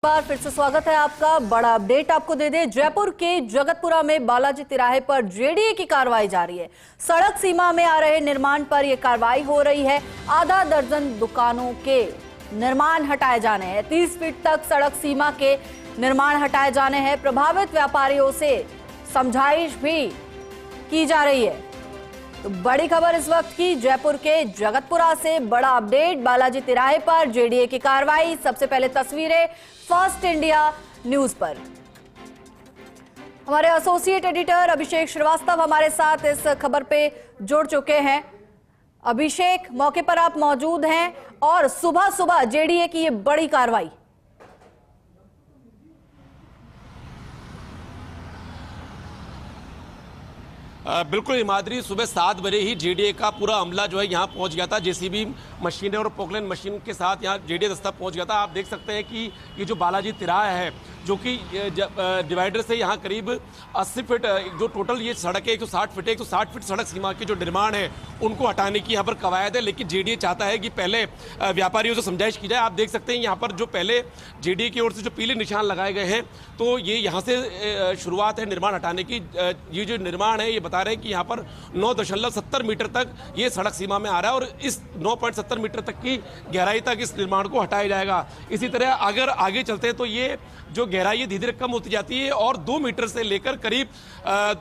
बार फिर से स्वागत है आपका। बड़ा अपडेट आपको दे दें, जयपुर के जगतपुरा में बालाजी तिराहे पर जेडीए की कार्रवाई जारी है। सड़क सीमा में आ रहे निर्माण पर यह कार्रवाई हो रही है। आधा दर्जन दुकानों के निर्माण हटाए जाने हैं। 30 फीट तक सड़क सीमा के निर्माण हटाए जाने हैं। प्रभावित व्यापारियों से समझाइश भी की जा रही है। तो बड़ी खबर इस वक्त की, जयपुर के जगतपुरा से बड़ा अपडेट, बालाजी तिराहे पर जेडीए की कार्रवाई। सबसे पहले तस्वीरें फर्स्ट इंडिया न्यूज पर। हमारे एसोसिएट एडिटर अभिषेक श्रीवास्तव हमारे साथ इस खबर पे जुड़ चुके हैं। अभिषेक, मौके पर आप मौजूद हैं और सुबह सुबह जेडीए की ये बड़ी कार्रवाई। बिल्कुल हिमाद्री, सुबह 7 बजे ही जेडीए का पूरा अमला जो है यहाँ पहुँच गया था। जेसीबी मशीन और पोकलैंड मशीन के साथ यहाँ जेडीए दस्ता पहुँच गया था। आप देख सकते हैं कि ये जो बालाजी तिराहा है, जो कि डिवाइडर से यहाँ करीब 80 फीट जो टोटल ये सड़क है 160 फीट है, 160 फीट सड़क सीमा के जो निर्माण है उनको हटाने की यहाँ पर कवायद है। लेकिन जेडीए चाहता है कि पहले व्यापारियों से समझाइश की जाए। आप देख सकते हैं यहाँ पर जो पहले जेडीए की ओर से जो पीले निशान लगाए गए हैं, तो ये यहाँ से शुरुआत है निर्माण हटाने की। ये जो निर्माण है ये बता रहे हैं कि यहाँ पर 9.70 मीटर तक ये सड़क सीमा में आ रहा है और इस 9.70 मीटर तक की गहराई तक इस निर्माण को हटाया जाएगा। इसी तरह अगर आगे चलते हैं तो ये जो गहराई धीरे धीरे कम होती जाती है और 2 मीटर से लेकर करीब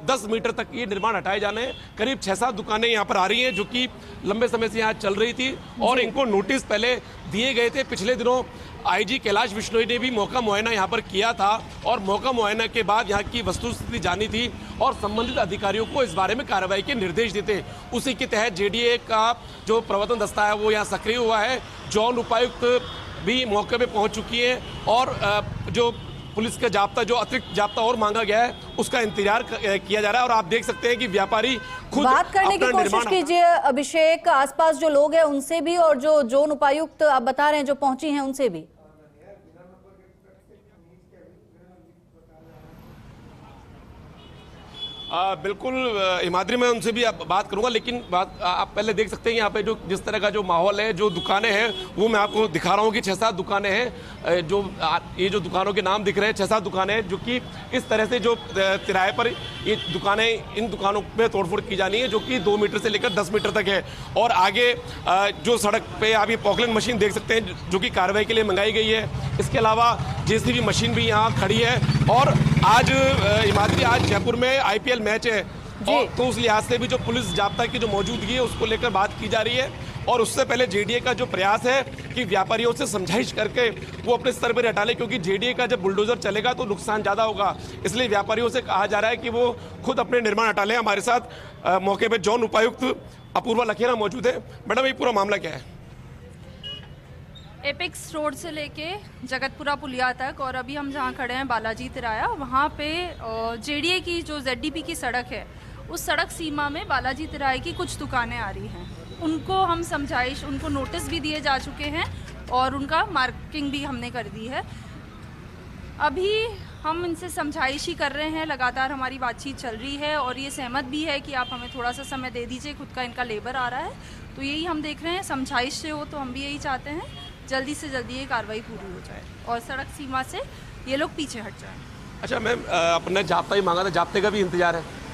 10 मीटर तक ये निर्माण हटाए जाने। करीब 6-7 दुकानें यहाँ पर आ रही हैं जो कि लंबे समय से यहाँ चल रही थी और इनको नोटिस पहले दिए गए थे। पिछले दिनों आईजी कैलाश विश्नोई ने भी मौका मुआयना यहाँ पर किया था और मौका मुआयना के बाद यहाँ की वस्तुस्थिति जानी थी और संबंधित अधिकारियों को इस बारे में कार्रवाई के निर्देश देते। उसी के तहत जेडीए का जो प्रवर्तन दस्ता है वो यहाँ सक्रिय हुआ है। जौन उपायुक्त भी मौके पे पहुंच चुकी है और जो पुलिस का जाब्ता, जो अतिरिक्त जाब्ता और मांगा गया है, उसका इंतजार किया जा रहा है। और आप देख सकते हैं कि व्यापारी खुद बात करने की कोशिश कीजिए अभिषेक, आसपास जो लोग हैं उनसे भी और जो जोन उपायुक्त आप बता रहे हैं जो पहुंची हैं उनसे भी। बिल्कुल हिमाद्री, मैं उनसे भी बात करूंगा, लेकिन बात आप पहले देख सकते हैं यहाँ पे जो जिस तरह का जो माहौल है, जो दुकानें हैं वो मैं आपको दिखा रहा हूँ कि 6-7 दुकानें हैं। जो ये जो दुकानों के नाम दिख रहे हैं 6-7 दुकानें हैं जो कि इस तरह से जो तिराहे पर ये दुकानें, इन दुकानों में तोड़फोड़ की जानी है जो कि 2 मीटर से लेकर 10 मीटर तक है। और आगे जो सड़क पे आप ये पोकलैंड मशीन देख सकते हैं जो कि कार्रवाई के लिए मंगाई गई है। इसके अलावा जेसीबी मशीन भी यहाँ खड़ी है और आज हिमाद्री, आज जयपुर में आईपीएल मैच है और तो उस लिहाज से भी जो पुलिस जाब्ता की जो मौजूदगी है उसको लेकर बात की जा रही है। और उससे पहले जेडीए का जो प्रयास है कि व्यापारियों से समझाइश करके वो अपने स्तर पर हटा ले, क्योंकि जेडीए का जब बुलडोजर चलेगा तो नुकसान ज़्यादा होगा। इसलिए व्यापारियों से कहा जा रहा है कि वो खुद अपने निर्माण हटा लें। हमारे साथ मौके पर जौन उपायुक्त अपूर्वा लखेरा मौजूद है। मैडम, ये पूरा मामला क्या है? एपेक्स रोड से लेके जगतपुरा पुलिया तक और अभी हम जहाँ खड़े हैं बालाजी तिराहा, वहाँ पे जेडीए की जो जेडडीपी की सड़क है उस सड़क सीमा में बालाजी तिराहे की कुछ दुकानें आ रही हैं। उनको हम समझाइश, उनको नोटिस भी दिए जा चुके हैं और उनका मार्किंग भी हमने कर दी है। अभी हम इनसे समझाइश ही कर रहे हैं, लगातार हमारी बातचीत चल रही है और ये सहमत भी है कि आप हमें थोड़ा सा समय दे दीजिए, खुद का इनका लेबर आ रहा है। तो यही हम देख रहे हैं, समझाइश से हो तो हम भी यही चाहते हैं जल्दी से जल्दी ये कार्रवाई पूरी हो जाए और सड़क सीमा से ये लोग पीछे हट जाएं। अच्छा मैम, अपने जाब्ता ही मांगा था, जाब्ते का भी इंतजार है?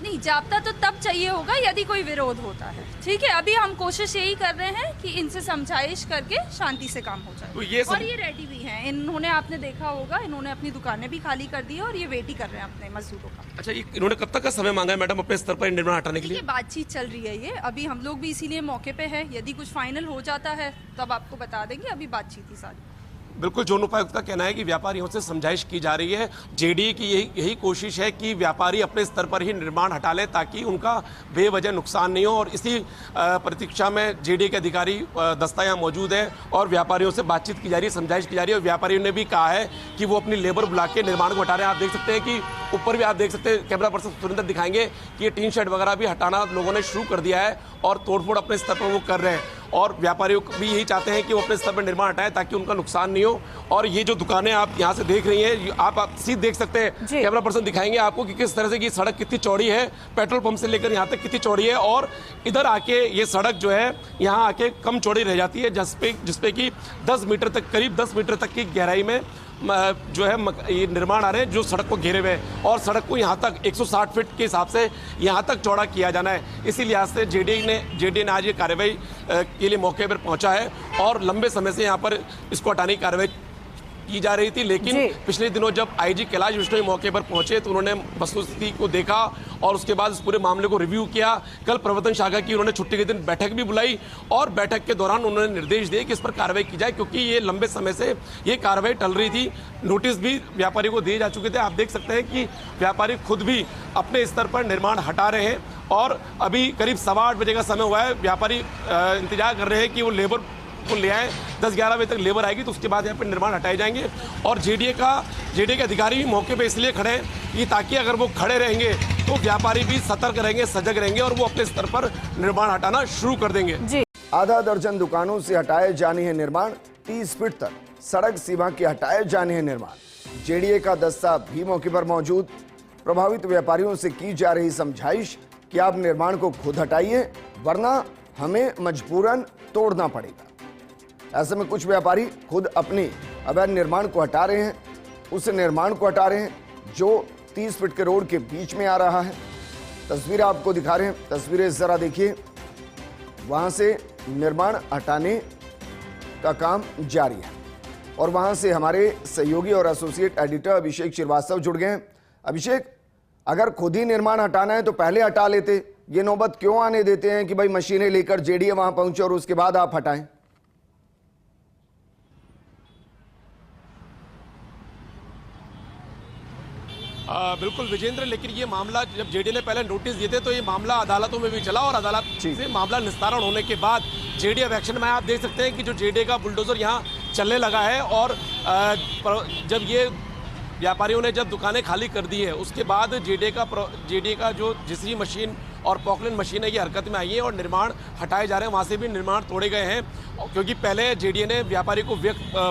नहीं, जाब्ता तो तब चाहिए होगा यदि कोई विरोध होता है। ठीक है, अभी हम कोशिश यही कर रहे हैं कि इनसे समझाइश करके शांति से काम हो जाए। तो और ये रेडी भी हैं, इन्होंने, आपने देखा होगा, इन्होंने अपनी दुकानें भी खाली कर दी है और ये वेट ही कर रहे हैं अपने मजदूरों का। अच्छा, इन्होंने कब तक का समय मांगा है मैडम अपने स्तर पर निर्माण हटाने के लिए? बातचीत चल रही है ये, अभी हम लोग भी इसीलिए मौके पे है। यदि कुछ फाइनल हो जाता है तब आपको बता देंगे, अभी बातचीत ही सारी। बिल्कुल, जोन उपायुक्त का कहना है कि व्यापारियों से समझाइश की जा रही है। जेडीए की यही कोशिश है कि व्यापारी अपने स्तर पर ही निर्माण हटा ले ताकि उनका बेवजह नुकसान नहीं हो। और इसी प्रतीक्षा में जेडीए के अधिकारी दस्ता यहाँ मौजूद है और व्यापारियों से बातचीत की जा रही है, समझाइश की जा रही है। और व्यापारियों ने भी कहा है कि वो अपनी लेबर बुला के निर्माण को हटा रहे हैं। आप देख सकते हैं कि ऊपर भी आप देख सकते हैं, कैमरा पर्सन सुरेंद्र दिखाएंगे कि ये टीन शेड वगैरह भी हटाना लोगों ने शुरू कर दिया है और तोड़फोड़ अपने स्तर पर वो कर रहे हैं। और व्यापारियों भी यही चाहते हैं कि वो अपने स्तर पर निर्माण हटाएं ताकि उनका नुकसान नहीं हो। और ये जो दुकानें आप यहाँ से देख रही हैं, आप सीधे देख सकते हैं, कैमरा पर्सन दिखाएंगे आपको कि किस तरह से ये सड़क कितनी चौड़ी है, पेट्रोल पंप से लेकर यहाँ तक कितनी चौड़ी है। और इधर आके ये सड़क जो है यहाँ आके कम चौड़ी रह जाती है, जिसपे कि 10 मीटर तक, करीब 10 मीटर तक की गहराई में जो है ये निर्माण आ रहे हैं जो सड़क को घेरे हुए हैं। और सड़क को यहाँ तक 160 फीट के हिसाब से यहाँ तक चौड़ा किया जाना है। इसी लिहाज से जेडीए ने आज ये कार्रवाई के लिए मौके पर पहुंचा है और लंबे समय से यहाँ पर इसको हटाने की कार्रवाई की जा रही थी। लेकिन पिछले दिनों जब आईजी कैलाश विश्नोई मौके पर पहुंचे तो उन्होंने वस्तुस्थिति को देखा और उसके बाद इस पूरे मामले को रिव्यू किया। कल प्रवर्तन शाखा की उन्होंने छुट्टी के दिन बैठक भी बुलाई और बैठक के दौरान उन्होंने निर्देश दिए कि इस पर कार्रवाई की जाए, क्योंकि ये लंबे समय से ये कार्रवाई टल रही थी। नोटिस भी व्यापारी को दिए जा चुके थे। आप देख सकते हैं कि व्यापारी खुद भी अपने स्तर पर निर्माण हटा रहे हैं और अभी करीब 8:15 बजे का समय हुआ है। व्यापारी इंतजार कर रहे हैं कि वो लेबर को ले आए। 10-11 बजे तक लेबर आएगी तो उसके बाद यहाँ पर निर्माण हटाए जाएंगे। और जेडीए के अधिकारी भी मौके पे इसलिए खड़े हैं कि ताकि अगर वो खड़े रहेंगे तो व्यापारी भी सतर्क रहेंगे, सजग रहेंगे और वो अपने स्तर पर निर्माण हटाना शुरू कर देंगे। आधा दर्जन दुकानों से हटाए जाने हैं निर्माण, 30 फीट तक सड़क सीमा के हटाए जाने हैं निर्माण। जेडीए का दस्ता भी मौके पर मौजूद। प्रभावित व्यापारियों से की जा रही समझाइश कि आप निर्माण को खुद हटाइए वरना हमें मजबूरन तोड़ना पड़ेगा। ऐसे में कुछ व्यापारी खुद अपने अवैध निर्माण को हटा रहे हैं, उस निर्माण को हटा रहे हैं जो 30 फीट के रोड के बीच में आ रहा है। तस्वीरें आपको दिखा रहे हैं, तस्वीरें जरा देखिए। वहां से निर्माण हटाने का काम जारी है और वहां से हमारे सहयोगी और एसोसिएट एडिटर अभिषेक श्रीवास्तव जुड़ गए हैं। अभिषेक, अगर खुद ही निर्माण हटाना है तो पहले हटा लेते, ये नौबत क्यों आने देते हैं कि भाई मशीनें लेकर जेडीए वहां पहुंचे और उसके बाद आप हटाएं? बिल्कुल विजेंद्र, लेकिन ये मामला जब जेडीए ने पहले नोटिस दिए थे तो ये मामला अदालतों में भी चला और अदालत से मामला निस्तारण होने के बाद जेडीए अब एक्शन में। आप देख सकते हैं कि जो जेडीए का बुलडोजर यहाँ चलने लगा है और जब ये व्यापारियों ने जब दुकानें खाली कर दी है उसके बाद जेडीए का जो जिसरी मशीन और पॉकलिन मशीनें ये हरकत में आई हैं और निर्माण हटाए जा रहे हैं। वहाँ से भी निर्माण तोड़े गए हैं क्योंकि पहले जेडीए ने व्यापारी को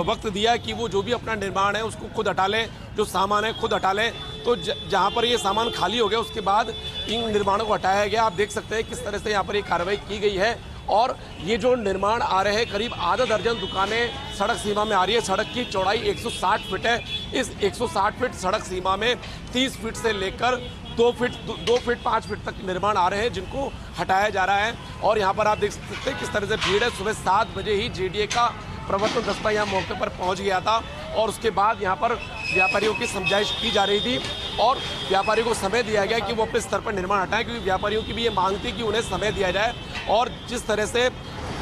वक्त दिया कि वो जो भी अपना निर्माण है उसको खुद हटा लें, जो सामान है खुद हटा लें। तो जहाँ पर ये सामान खाली हो गया उसके बाद इन निर्माणों को हटाया गया। आप देख सकते हैं किस तरह से यहाँ पर ये कार्रवाई की गई है और ये जो निर्माण आ रहे हैं करीब आधा दर्जन दुकानें सड़क सीमा में आ रही है। सड़क की चौड़ाई 160 फीट है। इस 160 फीट सड़क सीमा में 30 फीट से लेकर 2 फीट 5 फीट तक निर्माण आ रहे हैं जिनको हटाया जा रहा है। और यहाँ पर आप देख सकते हैं किस तरह से भीड़ है। सुबह 7 बजे ही जेडीए का प्रवर्तन दस्ता यहाँ मौके पर पहुँच गया था और उसके बाद यहाँ पर व्यापारियों की समझाइश की जा रही थी और व्यापारियों को समय दिया गया कि वो अपने स्तर पर निर्माण हटाएं, क्योंकि व्यापारियों की भी ये मांग थी कि उन्हें समय दिया जाए। और जिस तरह से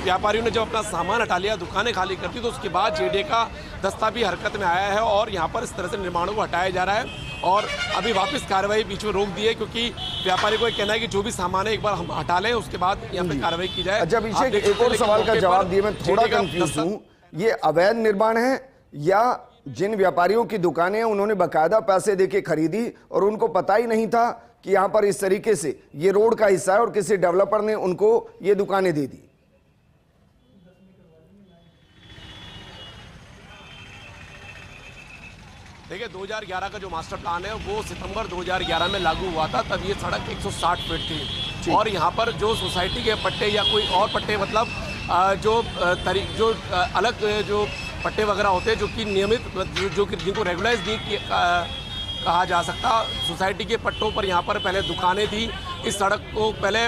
व्यापारियों ने जब अपना सामान हटा लिया, दुकानें खाली करती, तो उसके बाद जेडीए का दस्ता भी हरकत में आया है और यहाँ पर इस तरह से निर्माणों को हटाया जा रहा है। और अभी वापस कार्रवाई बीच में रोक दी है क्योंकि व्यापारी को कहना है कि जो भी सामान है एक बार हम हटा लें, उसके बाद यहाँ पे कार्रवाई की जाए। अच्छा अभिषेक, एक और सवाल का जवाब दिए, मैं थोड़ा कंफ्यूज हूँ, ये अवैध निर्माण है या जिन व्यापारियों की दुकानें हैं उन्होंने बकायदा पैसे देके खरीदी और उनको पता ही नहीं था कि यहाँ पर इस तरीके से ये रोड का हिस्सा है और किसी डेवलपर ने उनको ये दुकानें दे दी? देखिए 2011 का जो मास्टर प्लान है वो सितंबर 2011 में लागू हुआ था। तब ये सड़क 160 फीट थी और यहाँ पर जो सोसाइटी के पट्टे या कोई और पट्टे मतलब जो अलग जो पट्टे वगैरह होते हैं जो कि नियमित जो कि जिनको रेगुलाइज नहीं कहा जा सकता, सोसाइटी के पट्टों पर यहाँ पर पहले दुकानें थी। इस सड़क को पहले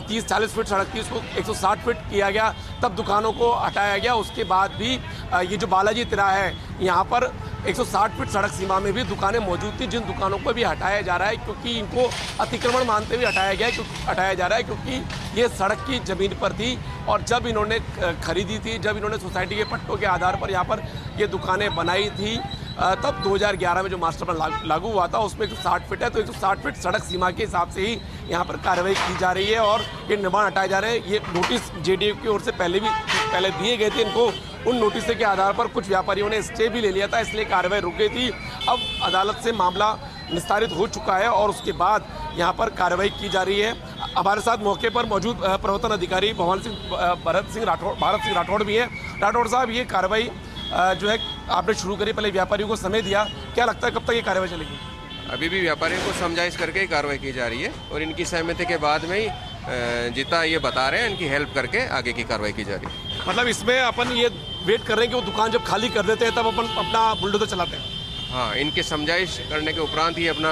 30-40 फीट सड़क थी, इसको 160 फीट किया गया, तब दुकानों को हटाया गया। उसके बाद भी ये जो बालाजी तिराहा है यहाँ पर 160 फीट सड़क सीमा में भी दुकानें मौजूद थी, जिन दुकानों को भी हटाया जा रहा है क्योंकि इनको अतिक्रमण मानते हुए हटाया जा रहा है क्योंकि ये सड़क की ज़मीन पर थी और जब इन्होंने खरीदी थी, जब इन्होंने सोसाइटी के पट्टों के आधार पर यहाँ पर ये दुकानें बनाई थी, तब 2011 में जो मास्टर प्लान लागू हुआ था उसमें 160 फीट है, तो 160 फीट सड़क सीमा के हिसाब से ही यहाँ पर कार्रवाई की जा रही है और ये निर्माण हटाए जा रहे हैं। ये नोटिस जेडीए की ओर से पहले दिए गए थे इनको। उन नोटिस के आधार पर कुछ व्यापारियों ने स्टे भी ले लिया था, इसलिए कार्रवाई रुक गई थी। अब अदालत से मामला निस्तारित हो चुका है और उसके बाद यहाँ पर कार्रवाई की जा रही है। हमारे साथ मौके पर मौजूद प्रवर्तन अधिकारी भारत सिंह राठौड़ भी है। राठौड़ साहब, ये कार्रवाई जो है आपने शुरू करी, पहले व्यापारियों को समय दिया, क्या लगता है कब तक ये कार्रवाई चलेगी? अभी भी व्यापारियों को समझाइश करके ही कार्रवाई की जा रही है और इनकी सहमति के बाद में ही जितना ये बता रहे हैं इनकी हेल्प करके आगे की कार्रवाई की जा रही है। मतलब इसमें अपन ये वेट कर रहे हैं कि वो दुकान जब खाली कर देते हैं तब अपन अपना बुलडोजर चलाते हैं। हाँ, इनकी समझाइश करने के उपरांत ही अपना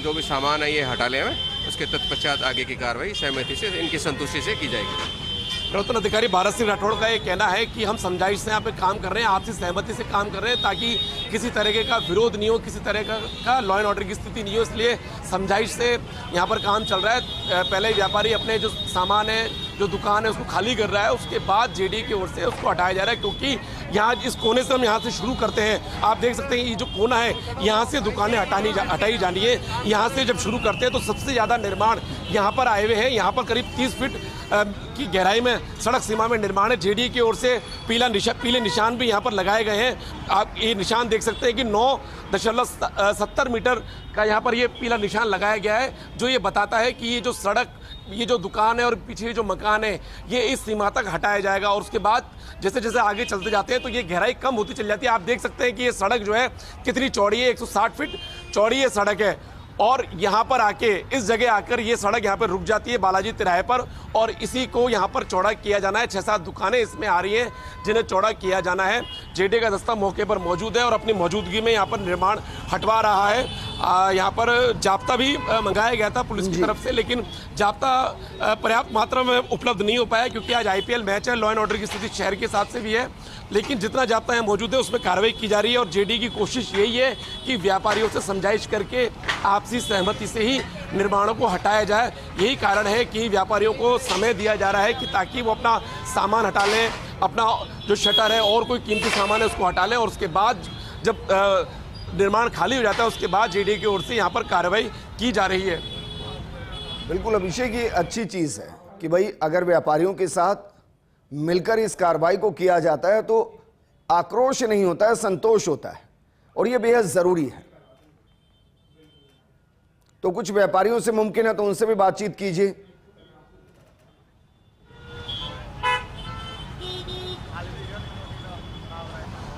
जो भी सामान है ये हटा ले हमें, उसके तत्पश्चात आगे की कार्रवाई सहमति से, इनकी संतुष्टि से की जाएगी। प्रवर्तन अधिकारी भारत सिंह राठौड़ का ये कहना है कि हम समझाइश से यहाँ पे काम कर रहे हैं, आपसी सहमति से काम कर रहे हैं, ताकि किसी तरह का विरोध नहीं हो, किसी तरह का लॉ एंड ऑर्डर की स्थिति नहीं हो, इसलिए समझाइश से यहाँ पर काम चल रहा है। पहले व्यापारी अपने जो सामान है, जो दुकान है, उसको खाली कर रहा है, उसके बाद जेडीए की ओर से उसको हटाया जा रहा है, क्योंकि यहाँ इस कोने से हम यहाँ से शुरू करते हैं। आप देख सकते हैं ये जो कोना है, यहाँ से दुकानें हटाई जानी है। यहाँ से जब शुरू करते हैं तो सबसे ज़्यादा निर्माण यहाँ पर आए हुए हैं। यहाँ पर करीब 30 फीट की गहराई में सड़क सीमा में निर्माण है। जेडीए की ओर से पीले निशान भी यहाँ पर लगाए गए हैं। आप ये निशान देख सकते हैं कि 9.70 मीटर का यहाँ पर ये पीला निशान लगाया गया है, जो ये बताता है कि ये जो सड़क, ये जो दुकान है और पीछे जो मकान है, ये इस सीमा तक हटाया जाएगा। और उसके बाद जैसे जैसे आगे चलते जाते हैं तो ये गहराई कम होती चली जाती है। आप देख सकते हैं कि ये सड़क जो है कितनी चौड़ी है, 160 फीट चौड़ी ये सड़क है। और यहाँ पर आके, इस जगह आकर ये सड़क यहाँ पर रुक जाती है बालाजी तिराहे पर, और इसी को यहाँ पर चौड़ा किया जाना है। 6-7 दुकानें इसमें आ रही हैं जिन्हें चौड़ा किया जाना है। जेडीए का दस्ता मौके पर मौजूद है और अपनी मौजूदगी में यहाँ पर निर्माण हटवा रहा है। यहाँ पर जाब्ता भी मंगाया गया था पुलिस की तरफ से, लेकिन जाब्ता पर्याप्त मात्रा में उपलब्ध नहीं हो पाया, क्योंकि आज IPL मैच है, लॉ एंड ऑर्डर की स्थिति शहर के हिसाब से भी है। लेकिन जितना जाब्ता यहाँ मौजूद है उसमें कार्रवाई की जा रही है और जेडीए की कोशिश यही है कि व्यापारियों से समझाइश करके आपसी सहमति से ही निर्माणों को हटाया जाए। यही कारण है कि व्यापारियों को समय दिया जा रहा है कि ताकि वो अपना सामान हटा लें, अपना जो शटर है और कोई कीमती सामान है उसको हटा लें, और उसके बाद जब निर्माण खाली हो जाता है उसके बाद जेडीए की ओर से यहाँ पर कार्रवाई की जा रही है। बिल्कुल अभिषेक, ये अच्छी चीज़ है कि भाई अगर व्यापारियों के साथ मिलकर इस कार्रवाई को किया जाता है तो आक्रोश नहीं होता है, संतोष होता है, और ये बेहद ज़रूरी है। तो कुछ व्यापारियों से मुमकिन है तो उनसे भी बातचीत कीजिए।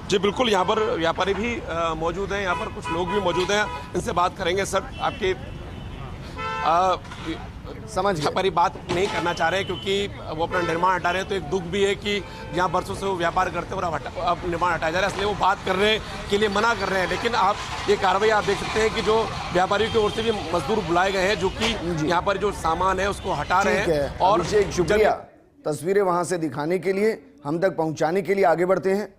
जी बिल्कुल, यहाँ पर व्यापारी भी मौजूद हैं, यहाँ पर कुछ लोग भी मौजूद हैं, इनसे बात करेंगे। सर, आपके समझ गए, व्यापारी बात नहीं करना चाह रहे हैं क्योंकि वो अपना निर्माण हटा रहे हैं, तो एक दुख भी है कि जहाँ बरसों से वो व्यापार करते हैं और अब निर्माण हटाया जा रहा है, इसलिए वो बात करने के लिए मना कर रहे हैं। लेकिन आप ये कार्रवाई आप देख सकते हैं कि जो व्यापारियों की ओर से भी मजदूर बुलाए गए हैं, जो कि यहाँ पर जो सामान है उसको हटा रहे हैं। और शुक्रिया तस्वीरें वहां से दिखाने के लिए, हम तक पहुंचाने के लिए। आगे बढ़ते हैं।